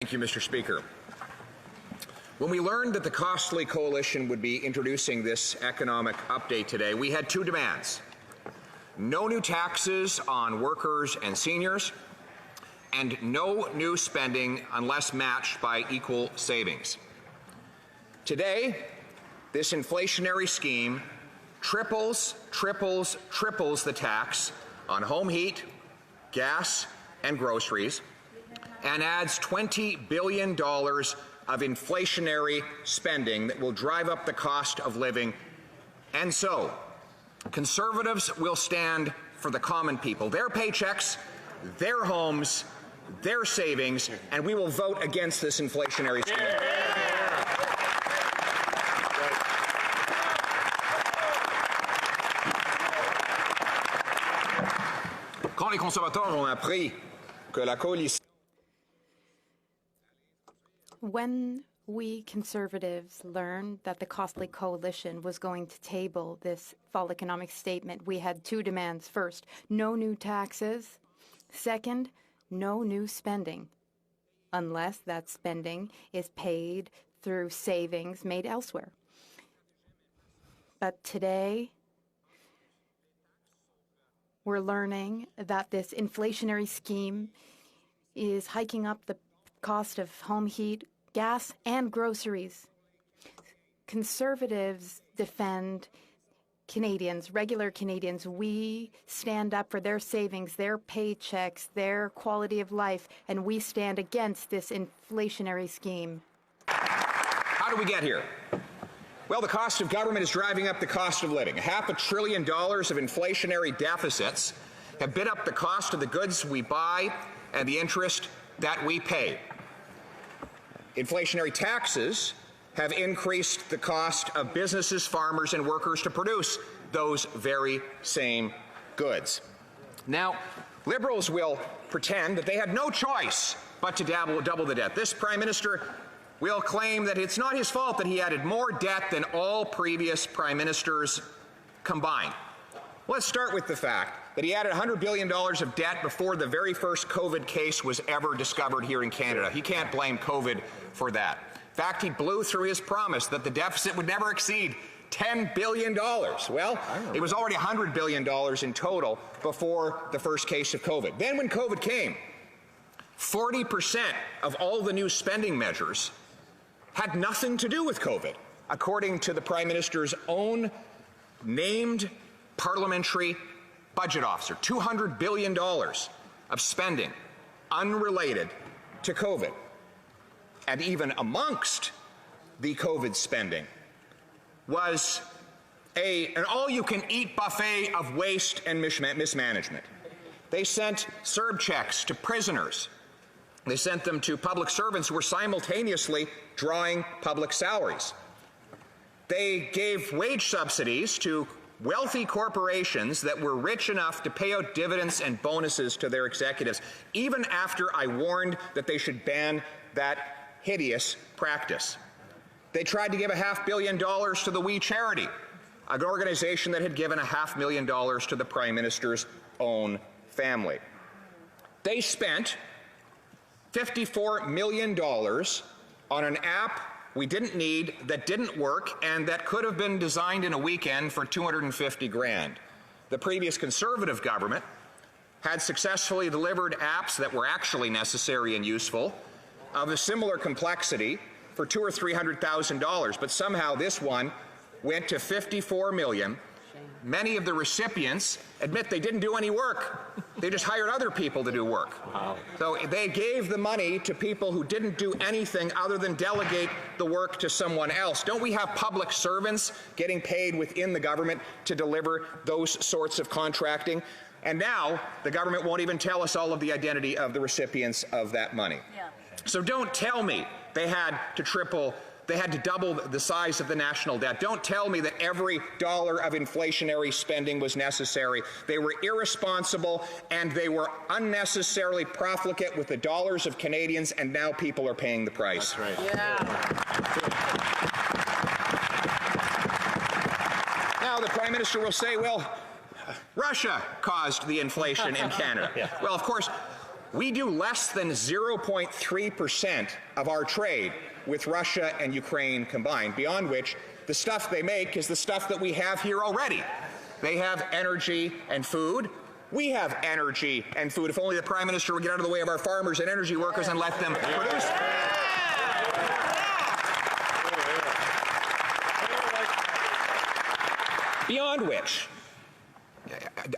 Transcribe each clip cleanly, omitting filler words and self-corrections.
Thank you, Mr. Speaker. When we learned that the costly coalition would be introducing this economic update today, we had two demands: no new taxes on workers and seniors, and no new spending unless matched by equal savings. Today, this inflationary scheme triples the tax on home heat, gas, and groceries, and adds $20 billion of inflationary spending that will drive up the cost of living. And so, Conservatives will stand for the common people, their paychecks, their homes, their savings, and we will vote against this inflationary scheme. Quand les conservateurs ont appris que la coalition When we Conservatives learned that the costly coalition was going to table this fall economic statement, we had two demands. First, no new taxes. Second, no new spending, unless that spending is paid through savings made elsewhere. But today, we're learning that this inflationary scheme is hiking up the cost of home heat, gas, and groceries. Conservatives defend Canadians, regular Canadians. We stand up for their savings, their paychecks, their quality of life, and we stand against this inflationary scheme. How do we get here? Well, the cost of government is driving up the cost of living. $500 billion of inflationary deficits have bid up the cost of the goods we buy and the interest that we pay. Inflationary taxes have increased the cost of businesses, farmers, and workers to produce those very same goods. Now, Liberals will pretend that they had no choice but to double the debt. This Prime Minister will claim that it's not his fault that he added more debt than all previous Prime Ministers combined. Let's start with the fact that he added $100 billion of debt before the very first COVID case was ever discovered here in Canada. He can't blame COVID for that. In fact, he blew through his promise that the deficit would never exceed $10 billion. Well, it was already $100 billion in total before the first case of COVID. Then when COVID came, 40% of all the new spending measures had nothing to do with COVID, according to the Prime Minister's own named parliamentary budget officer. $200 billion of spending unrelated to COVID. And even amongst the COVID spending was an all-you-can-eat buffet of waste and mismanagement. They sent CERB checks to prisoners. They sent them to public servants who were simultaneously drawing public salaries. They gave wage subsidies to wealthy corporations that were rich enough to pay out dividends and bonuses to their executives, even after I warned that they should ban that hideous practice. They tried to give $500 million to the We Charity, an organization that had given $500,000 to the Prime Minister's own family. They spent $54 million on an app we didn't need, that didn't work, and that could have been designed in a weekend for $250 grand. The previous Conservative government had successfully delivered apps that were actually necessary and useful of a similar complexity for $200,000 or $300,000, but somehow this one went to $54 million. Many of the recipients admit they didn't do any work. They just hired other people to do work. Wow. So they gave the money to people who didn't do anything other than delegate the work to someone else. Don't we have public servants getting paid within the government to deliver those sorts of contracting? And now the government won't even tell us all of the identity of the recipients of that money. Yeah. So don't tell me they had to double the size of the national debt. Don't tell me that every dollar of inflationary spending was necessary. They were irresponsible and they were unnecessarily profligate with the dollars of Canadians, and now people are paying the price. That's right. Yeah. Now the Prime Minister will say, well, Russia caused the inflation in Canada. Yeah. Well, of course, We do less than 0.3% of our trade with Russia and Ukraine combined, beyond which the stuff they make is the stuff that we have here already. They have energy and food. We have energy and food. If only the Prime Minister would get out of the way of our farmers and energy workers and let them produce. Beyond which,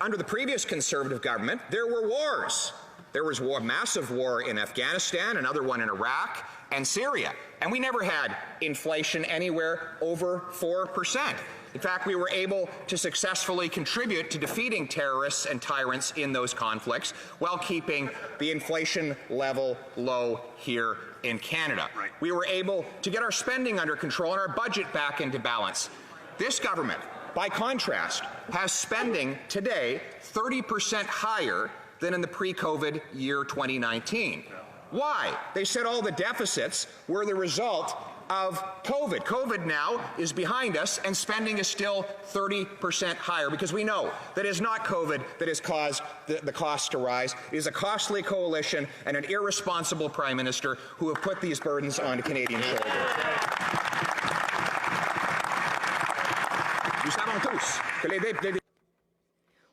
under the previous Conservative government, there were wars. There was massive war in Afghanistan, another one in Iraq and Syria, and we never had inflation anywhere over 4%. In fact, we were able to successfully contribute to defeating terrorists and tyrants in those conflicts while keeping the inflation level low here in Canada. We were able to get our spending under control and our budget back into balance. This government, by contrast, has spending today 30% higher than in the pre-COVID year 2019. Why? They said all the deficits were the result of COVID. COVID now is behind us and spending is still 30% higher because we know that it is not COVID that has caused the cost to rise. It is a costly coalition and an irresponsible Prime Minister who have put these burdens onto Canadian shoulders.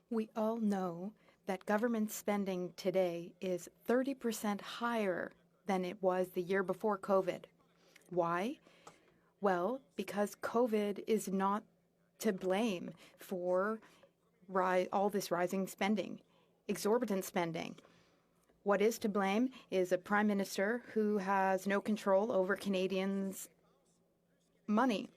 We all know that government spending today is 30% higher than it was the year before COVID. Why? Well, because COVID is not to blame for all this rising spending, exorbitant spending. What is to blame is a Prime Minister who has no control over Canadians' money.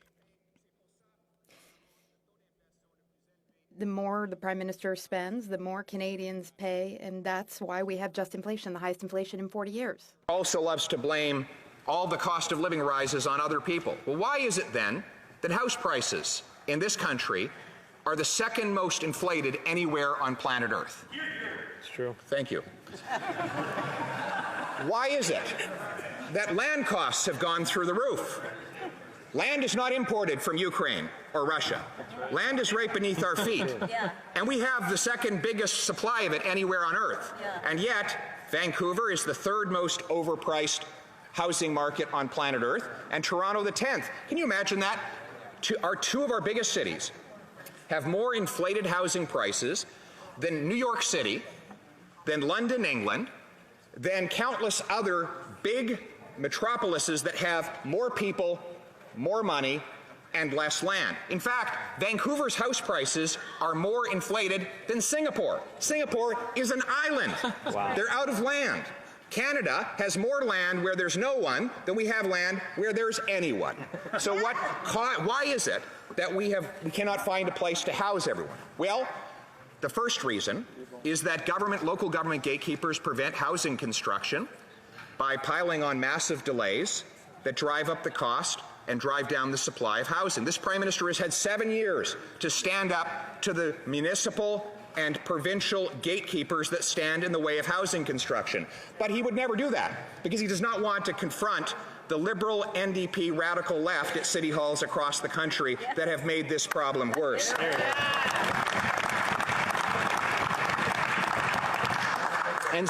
The more the Prime Minister spends, the more Canadians pay, and that's why we have just inflation, the highest inflation in 40 years. Also loves to blame all the cost of living rises on other people. Well, why is it then that house prices in this country are the second most inflated anywhere on planet Earth? It's true. Thank you. Why is it that land costs have gone through the roof? Land is not imported from Ukraine or Russia. Land is right beneath our feet. Yeah. And we have the second biggest supply of it anywhere on Earth. Yeah. And yet, Vancouver is the third most overpriced housing market on planet Earth, and Toronto the 10th. Can you imagine that? Two of our biggest cities have more inflated housing prices than New York City, than London, England, than countless other big metropolises that have more people, more money, and less land. In fact, Vancouver's house prices are more inflated than Singapore. Singapore is an island. Wow. They're out of land. Canada has more land where there's no one than we have land where there's anyone. So why is it that we cannot find a place to house everyone? Well, the first reason is that local government gatekeepers prevent housing construction by piling on massive delays that drive up the cost and drive down the supply of housing. This Prime Minister has had 7 years to stand up to the municipal and provincial gatekeepers that stand in the way of housing construction. But he would never do that because he does not want to confront the Liberal NDP radical left at city halls across the country that have made this problem worse. And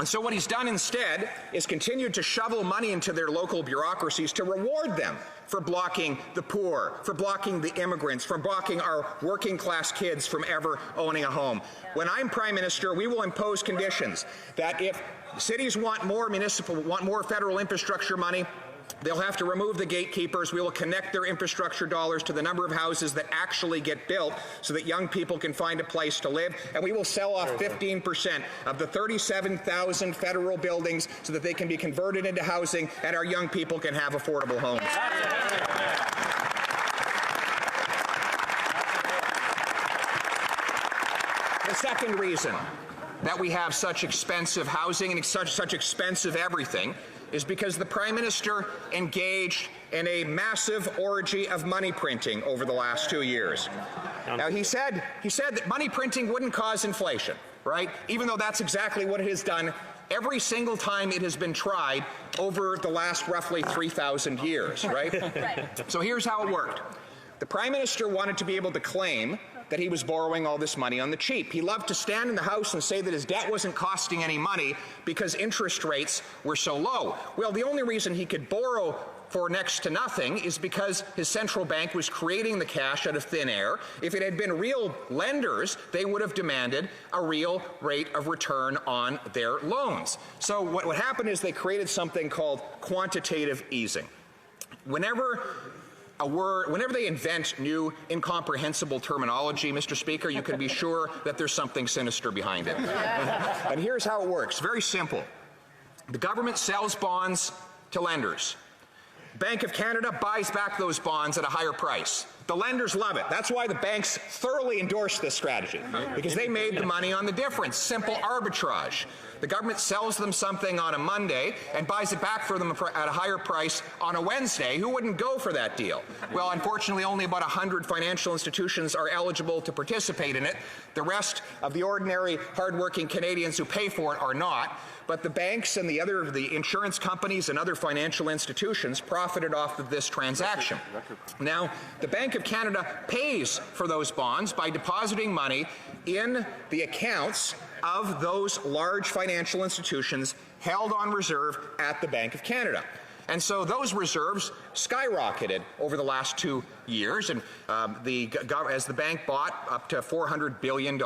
so what he's done instead is continued to shovel money into their local bureaucracies to reward them for blocking the poor, for blocking the immigrants, for blocking our working class kids from ever owning a home. When I'm Prime Minister, we will impose conditions that if cities want more federal infrastructure money, they'll have to remove the gatekeepers. We will connect their infrastructure dollars to the number of houses that actually get built so that young people can find a place to live. And we will sell off 15% of the 37,000 federal buildings so that they can be converted into housing and our young people can have affordable homes. The second reason that we have such expensive housing and such expensive everything is because the Prime Minister engaged in a massive orgy of money printing over the last 2 years. Now, he said that money printing wouldn't cause inflation, right? Even though that's exactly what it has done every single time it has been tried over the last roughly 3,000 years, right? Right. So here's how it worked. The Prime Minister wanted to be able to claim that he was borrowing all this money on the cheap. He loved to stand in the House and say that his debt wasn't costing any money because interest rates were so low. Well, the only reason he could borrow for next to nothing is because his central bank was creating the cash out of thin air. If it had been real lenders, they would have demanded a real rate of return on their loans. So what happened is they created something called quantitative easing. Whenever they invent new incomprehensible terminology, Mr. Speaker, you can be sure that there's something sinister behind it. And here's how it works. Very simple. The government sells bonds to lenders. Bank of Canada buys back those bonds at a higher price. The lenders love it. That's why the banks thoroughly endorse this strategy, because they made the money on the difference. Simple arbitrage. The government sells them something on a Monday and buys it back for them at a higher price on a Wednesday. Who wouldn't go for that deal? Well, unfortunately, only about 100 financial institutions are eligible to participate in it. The rest of the ordinary, hardworking Canadians who pay for it are not. But the banks and the insurance companies and other financial institutions profited off of this transaction. Now, the Bank of Canada pays for those bonds by depositing money in the accounts of those large financial institutions held on reserve at the Bank of Canada. And so those reserves skyrocketed over the last 2 years, and as the bank bought up to $400 billion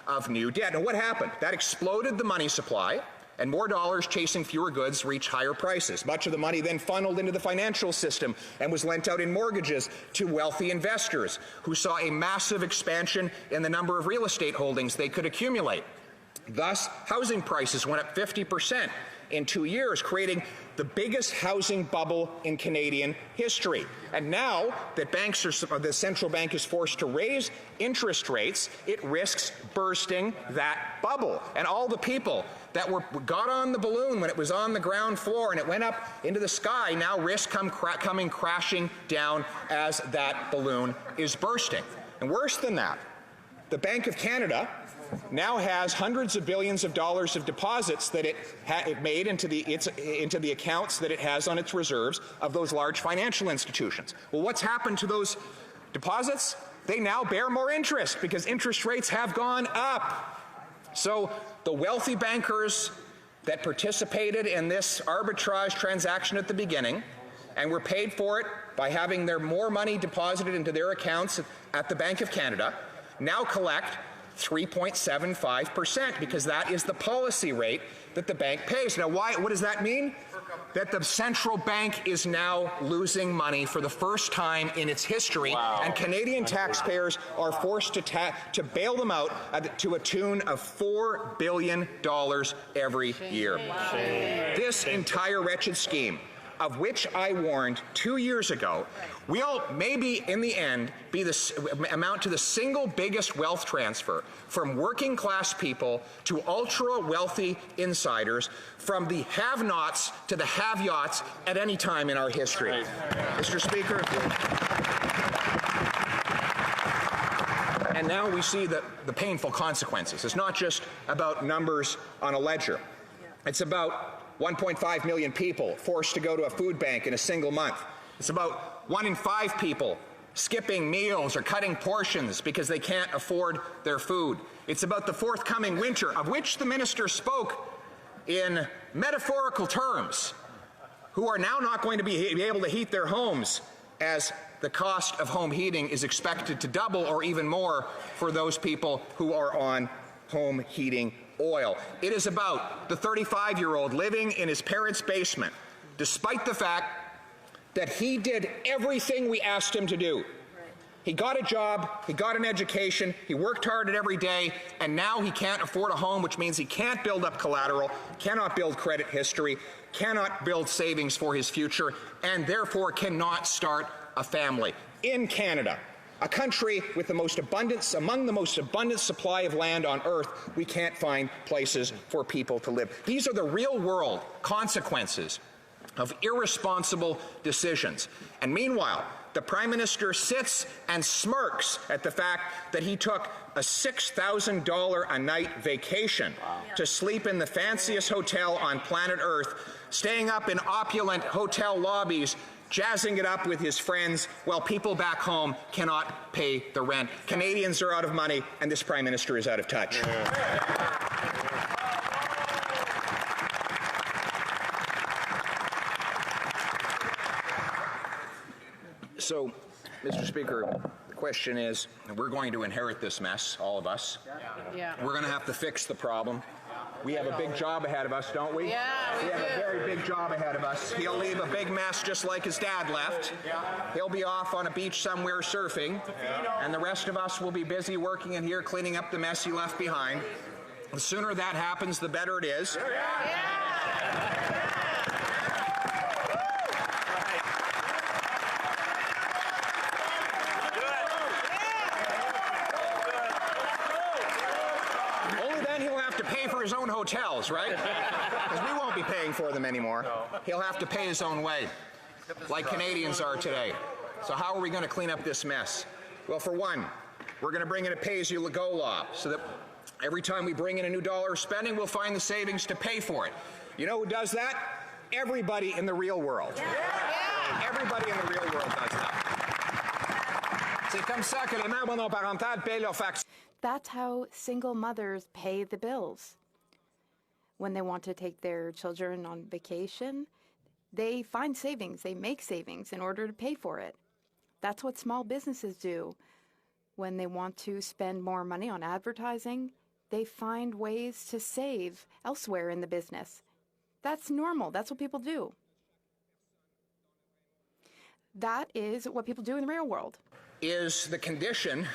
of new debt. And what happened? That exploded the money supply, and more dollars chasing fewer goods reached higher prices. Much of the money then funneled into the financial system and was lent out in mortgages to wealthy investors who saw a massive expansion in the number of real estate holdings they could accumulate. Thus, housing prices went up 50% in 2 years, creating the biggest housing bubble in Canadian history. And now that the central bank is forced to raise interest rates, it risks bursting that bubble. And all the people that got on the balloon when it was on the ground floor and it went up into the sky now risk coming crashing down as that balloon is bursting. And worse than that, the Bank of Canada now has hundreds of billions of dollars of deposits that it made into the accounts that it has on its reserves of those large financial institutions. Well, what's happened to those deposits? They now bear more interest because interest rates have gone up. So the wealthy bankers that participated in this arbitrage transaction at the beginning and were paid for it by having their more money deposited into their accounts at the Bank of Canada now collect 3.75% because that is the policy rate that the bank pays. Now, what does that mean? That the central bank is now losing money for the first time in its history, and Canadian taxpayers are forced to bail them out to a tune of $4 billion every year. This entire wretched scheme, of which I warned 2 years ago, will maybe in the end amount to the single biggest wealth transfer from working class people to ultra wealthy insiders, from the have-nots to the have-yachts at any time in our history. Mr. Speaker, and now we see the painful consequences. It's not just about numbers on a ledger. It's about 1.5 million people forced to go to a food bank in a single month. It's about 1 in 5 people skipping meals or cutting portions because they can't afford their food. It's about the forthcoming winter, of which the minister spoke in metaphorical terms, who are now not going to be able to heat their homes, as the cost of home heating is expected to double or even more for those people who are on home heating oil. It is about the 35-year-old living in his parents' basement, despite the fact that he did everything we asked him to do. He got a job, he got an education, he worked hard at every day, and now he can't afford a home, which means he can't build up collateral, cannot build credit history, cannot build savings for his future, and therefore cannot start a family. In Canada, a country with the most abundant, among the most abundant supply of land on earth, we can't find places for people to live. These are the real-world consequences of irresponsible decisions. And meanwhile, the Prime Minister sits and smirks at the fact that he took a $6,000 a night vacation to sleep in the fanciest hotel on planet Earth, staying up in opulent hotel lobbies jazzing it up with his friends while people back home cannot pay the rent. Canadians are out of money, and this Prime Minister is out of touch. So, Mr. Speaker, the question is, we're going to inherit this mess, all of us. Yeah. We're going to have to fix the problem. We have a big job ahead of us, don't we? Yeah, we have do. a very big job ahead of us. He'll leave a big mess just like his dad left. He'll be off on a beach somewhere surfing, and the rest of us will be busy working in here cleaning up the mess he left behind. The sooner that happens, the better it is. His own hotels, right? Because we won't be paying for them anymore. He'll have to pay his own way, like Canadians are today. So how are we going to clean up this mess? Well, for one, we're going to bring in a pay-as-you-go law so that every time we bring in a new dollar of spending, we'll find the savings to pay for it. You know who does that? Everybody in the real world. Everybody in the real world does that. C'est comme ça que les mères monoparentales payent leurs factures. That's how single mothers pay the bills. When they want to take their children on vacation, they find savings, they make savings in order to pay for it. That's what small businesses do. When they want to spend more money on advertising, they find ways to save elsewhere in the business. That's normal. That's what people do. That is what people do in the real world. Is the condition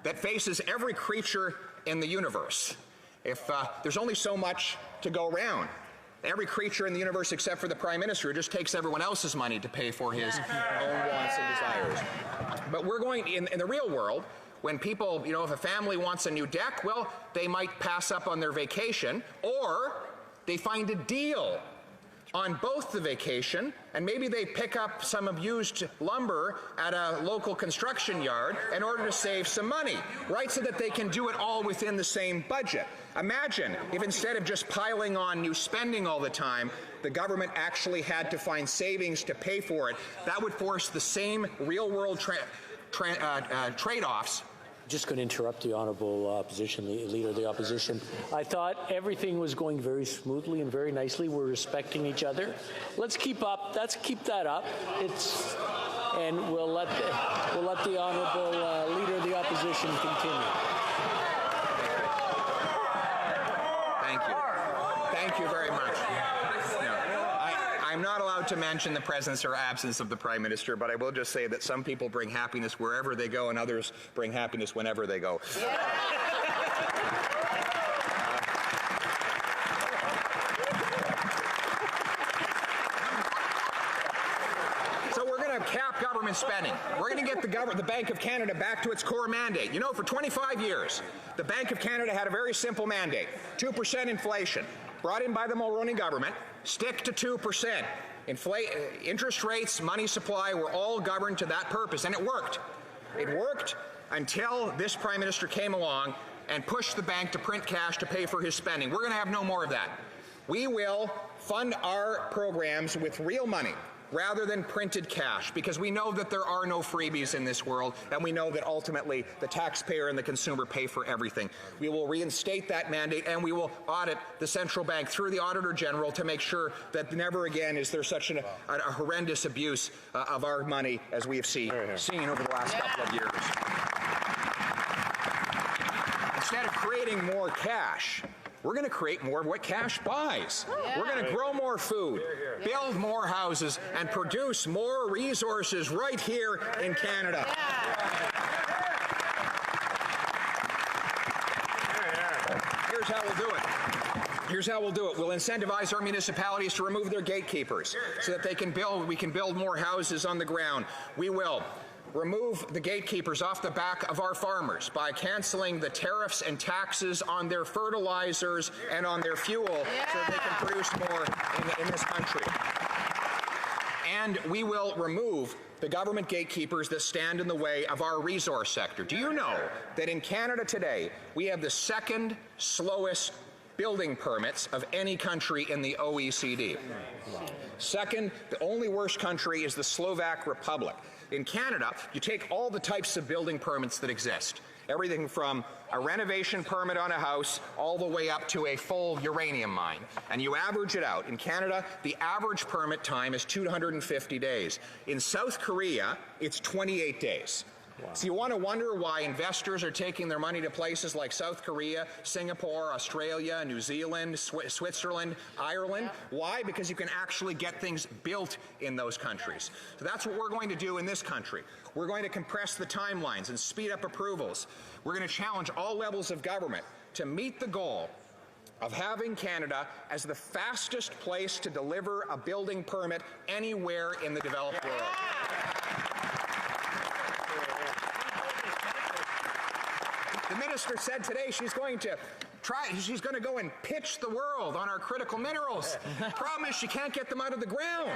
that faces every creature in the universe. If there's only so much to go around. Every creature in the universe except for the Prime Minister just takes everyone else's money to pay for his own wants and desires. But we're going, in the real world, when people, if a family wants a new deck, well, they might pass up on their vacation, or they find a deal on both the vacation, and maybe they pick up some used lumber at a local construction yard in order to save some money, right, so that they can do it all within the same budget. Imagine if instead of just piling on new spending all the time, the government actually had to find savings to pay for it. That would force the same real-world trade-offs. Just going to interrupt the honourable leader of the opposition. I thought everything was going very smoothly and very nicely. We're respecting each other. Let's keep up. Let's keep that up. And we'll let the honourable leader of the opposition continue. Thank you. Thank you very much. I'm not allowed to mention the presence or absence of the Prime Minister, but I will just say that some people bring happiness wherever they go and others bring happiness whenever they go. So we're going to cap government spending. We're going to get the Bank of Canada back to its core mandate. For 25 years, the Bank of Canada had a very simple mandate, 2% inflation, brought in by the Mulroney government. Stick to 2%. Interest rates, money supply were all governed to that purpose, and it worked. It worked until this Prime Minister came along and pushed the bank to print cash to pay for his spending. We're going to have no more of that. We will fund our programs with real money rather than printed cash, because we know that there are no freebies in this world, and we know that ultimately the taxpayer and the consumer pay for everything. We will reinstate that mandate, and we will audit the central bank through the Auditor General to make sure that never again is there such a horrendous abuse of our money as we have seen over the last couple of years. Instead of creating more cash, we're going to create more of what cash buys. We're going to grow more food, build more houses, and produce more resources right here in Canada. Here's how we'll do it. Here's how we'll do it. We'll incentivize our municipalities to remove their gatekeepers so that we can build more houses on the ground. We will remove the gatekeepers off the back of our farmers by canceling the tariffs and taxes on their fertilizers and on their fuel so that they can produce more in this country. And we will remove the government gatekeepers that stand in the way of our resource sector. Do you know that in Canada today, we have the second slowest building permits of any country in the OECD. Second, the only worse country is the Slovak Republic. In Canada, you take all the types of building permits that exist, everything from a renovation permit on a house all the way up to a full uranium mine, and you average it out. In Canada, the average permit time is 250 days. In South Korea, it's 28 days. Wow. So you want to wonder why investors are taking their money to places like South Korea, Singapore, Australia, New Zealand, Switzerland, Ireland. Why? Because you can actually get things built in those countries. So that's what we're going to do in this country. We're going to compress the timelines and speed up approvals. We're going to challenge all levels of government to meet the goal of having Canada as the fastest place to deliver a building permit anywhere in the developed world. The minister said today she's going to go and pitch the world on our critical minerals. Problem is she can't get them out of the ground,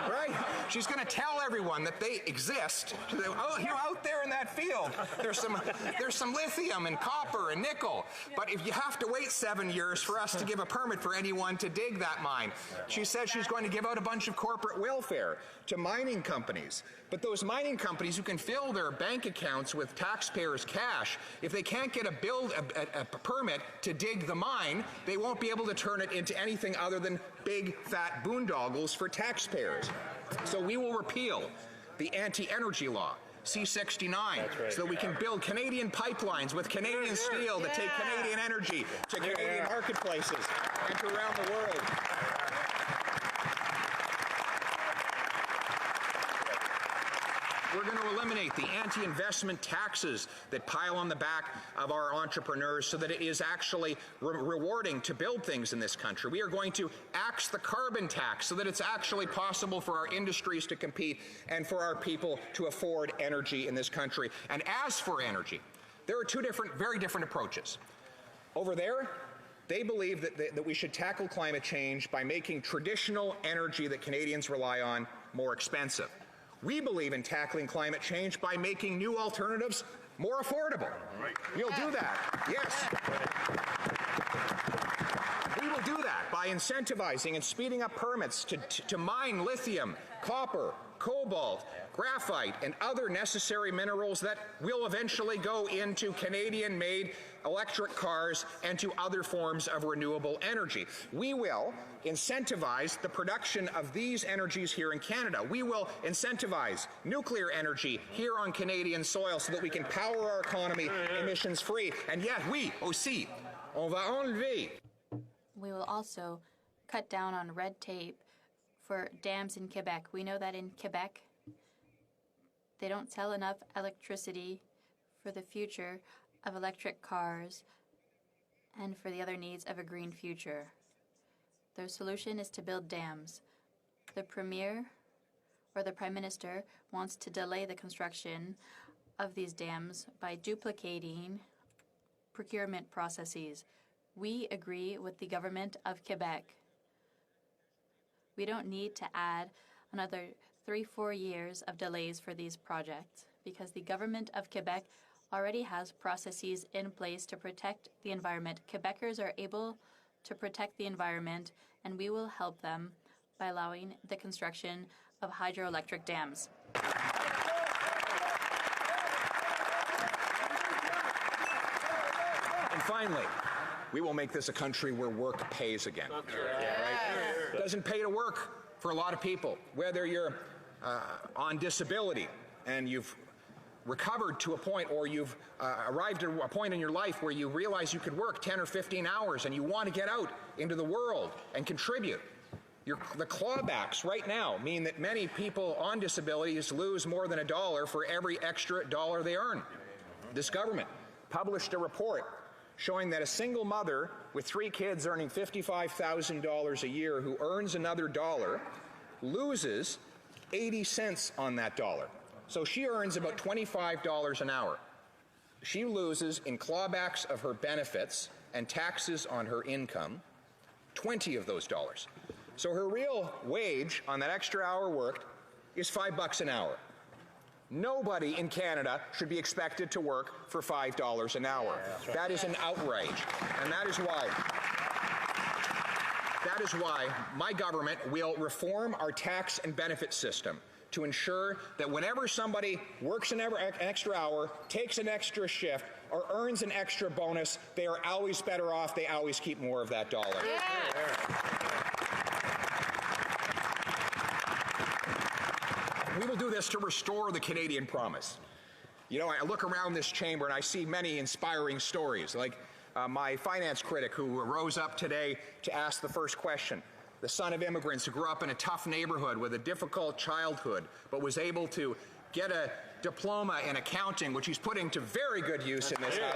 right? She's going to tell everyone that they exist. Oh, you know, out there in that field, there's some lithium and copper and nickel. But if you have to wait 7 years for us to give a permit for anyone to dig that mine, she says she's going to give out a bunch of corporate welfare to mining companies. But those mining companies who can fill their bank accounts with taxpayers' cash, if they can't get a permit to dig the mine, they won't be able to turn it into anything other than big, fat boondoggles for taxpayers. So we will repeal the anti-energy law, C-69, right, so that we can build Canadian pipelines with Canadian steel to take Canadian energy to Canadian marketplaces and to around the world. We're going to eliminate the anti-investment taxes that pile on the back of our entrepreneurs so that it is actually rewarding to build things in this country. We are going to axe the carbon tax so that it's actually possible for our industries to compete and for our people to afford energy in this country. And as for energy, there are two very different approaches. Over there, they believe that we should tackle climate change by making traditional energy that Canadians rely on more expensive. We believe in tackling climate change by making new alternatives more affordable. We'll do that, yes. We will do that by incentivizing and speeding up permits to mine lithium, copper, cobalt, graphite, and other necessary minerals that will eventually go into Canadian-made electric cars and to other forms of renewable energy. We will incentivize the production of these energies here in Canada. We will incentivize nuclear energy here on Canadian soil so that we can power our economy emissions-free. And yet we aussi, on va enlever. We will also cut down on red tape for dams in Quebec. We know that in Quebec, they don't sell enough electricity for the future of electric cars and for the other needs of a green future. Their solution is to build dams. The Premier or the Prime Minister wants to delay the construction of these dams by duplicating procurement processes. We agree with the government of Quebec. We don't need to add another 3-4 years of delays for these projects because the government of Quebec already has processes in place to protect the environment. Quebecers are able to protect the environment, and we will help them by allowing the construction of hydroelectric dams. And finally, we will make this a country where work pays again. It doesn't pay to work for a lot of people, whether you're on disability and you've recovered to a point, or you've arrived at a point in your life where you realize you could work 10 or 15 hours and you want to get out into the world and contribute. The clawbacks right now mean that many people on disabilities lose more than $1 for every extra dollar they earn. This government published a report showing that a single mother with 3 kids earning $55,000 a year who earns another dollar loses 80 cents on that dollar. So she earns about $25 an hour. She loses in clawbacks of her benefits and taxes on her income 20 of those dollars. So her real wage on that extra hour worked is $5 an hour. Nobody in Canada should be expected to work for $5 an hour. That is an outrage, and that is why That is why my government will reform our tax and benefit system to ensure that whenever somebody works an extra hour, takes an extra shift, or earns an extra bonus, they are always better off. They always keep more of that dollar. We will do this to restore the Canadian promise. You know, I look around this chamber and I see many inspiring stories, like my finance critic who rose up today to ask the first question. The son of immigrants who grew up in a tough neighborhood with a difficult childhood, but was able to get a diploma in accounting, which he's putting to very good use in this house.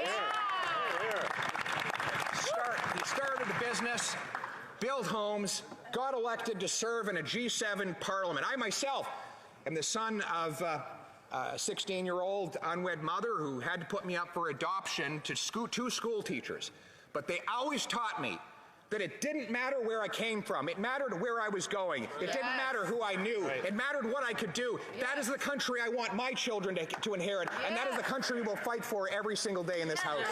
He started a business, built homes, got elected to serve in a G7 parliament. I myself am the son of a 16-year-old unwed mother who had to put me up for adoption to two school teachers. But they always taught me that it didn't matter where I came from. It mattered where I was going. It didn't matter who I knew. It mattered what I could do. That is the country I want my children to inherit, and that is the country we will fight for every single day in this house.